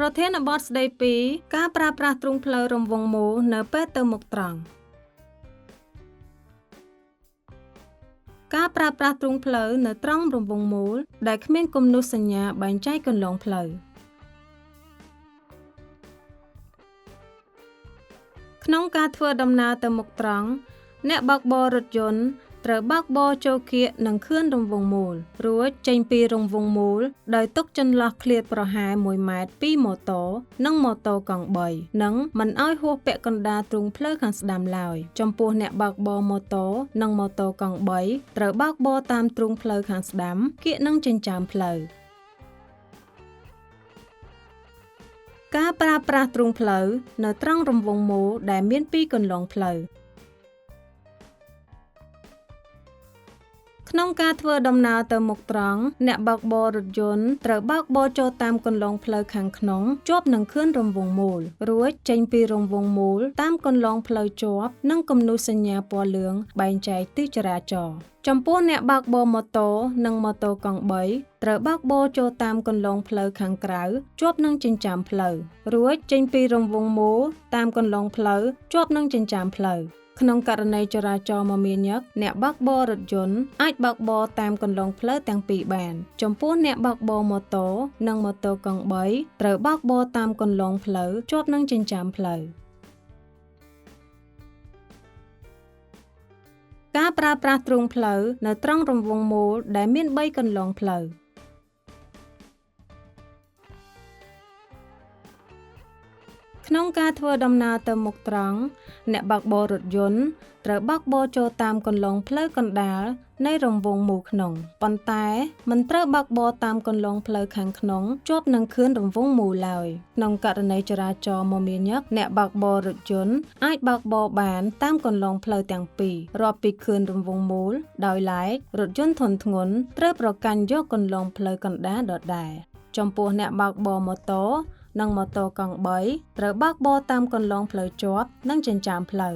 ប្រធានបទស្ដីពីការប្រើប្រាស់ទ្រង់ផ្លូវរង្វង់មូលនៅពេលទៅមុខត្រង់ការប្រើប្រាស់ទ្រង់ផ្លូវនៅត្រង់រង្វង់មូលដែលគ្មានគំនូសសញ្ញាបែងចែកគន្លងផ្លូវក្នុងការធ្វើដំណើរទៅមុខត្រង់អ្នកបើកបររថយន្តត្រូវបើកបរចូលកៀកនឹងខឿនរង្វង់មូលរួចចេញពីរង្វង់មូលដោយទុកចន្លោះឃ្លាតប្រហែល1ម៉ែត្រពីម៉ូតូនិងម៉ូតូកង់3និងមិនឲ្យហួសពាក់កណ្ដាលទ្រង់ផ្លូវខាងស្ដាំឡើយចំពោះអ្នកបើកបរម៉ូតូនិងម៉ូតូកង់3ត្រូវបើកបរតាមទ្រង់ផ្លូវខាងស្ដាំកៀកនឹងចិញ្ចើមផ្លូវការប្រើប្រាស់ទ្រង់ផ្លូវនៅត្រង់រង្វង់មូលដែលមានពីរគន្លងផ្លូវក្នុងការធ្វើដំណើរទៅមុខត្រង់អ្នកបើកបររថយន្តត្រូវបើកបរចូលតាមគន្លងផ្លូវខាងក្នុងជាប់នឹងខឿនរង្វង់មូលរួចចេញពីរង្វង់មូលតាមគន្លងផ្លូវជាប់និងគំនូសសញ្ញាពណ៌លឿងបែងចែកទីចរាចរណ៍ចំពោះអ្នកបើកបរម៉ូតូនិងម៉ូតូកង់3ត្រូវបើកបរចូលតាមគន្លងផ្លូវខាងក្រៅជាប់នឹងចិញ្ចើមផ្លូវរួចចេញពីរង្វង់មូលតាមគន្លងផ្លូវជាប់នឹងចិញ្ចើមផ្លូវក្នុងករណីចរាចរណ៍មមាញឹកអ្នកបើកបររថយន្តអាចបើកបរតាមគន្លងផ្លូវទាំងពីរបានចំពោះអ្នកបើកបរម៉ូតូនិងម៉ូតូកង់3ត្រូវបើកបរតាមគន្លងផ្លូវជាប់នឹងចិញ្ចើមផ្លូវការប្រើប្រាស់ទ្រង់ផ្លូវនៅត្រង់រង្វង់មូលដែលមាន3គន្លងផ្លូវក្នុងការធ្វើដំណើរទៅមុខត្រង់អ្នកបើកបររថយន្តត្រូវបើកបរចូលតាមគន្លងផ្លូវកណ្ដាលនៃរង្វង់មូលក្នុងប៉ុន្តែមិនត្រូវបើកបរតាមគន្លងផ្លូវខាងក្នុងជាប់នឹងខឿនរង្វង់មូលឡើយក្នុងករណីចរាចរណ៍មមាញឹកអ្នកបើកបររថយន្តអាចបើកបរបានតាមគន្លងផ្លូវទាំងពីររាប់ពីខឿនរង្វង់មូលដោយឡែករថយន្តធុនធ្ងន់ត្រូវប្រកាន់យកគន្លងផ្លូវកណ្ដាលដដែលចំពោះអ្នកបើកបរម៉ូតូនិងម៉ូតូកង់3ត្រូវបើកបរតាមគន្លងផ្លូវជាប់និងចិញ្ចើមផ្លូវ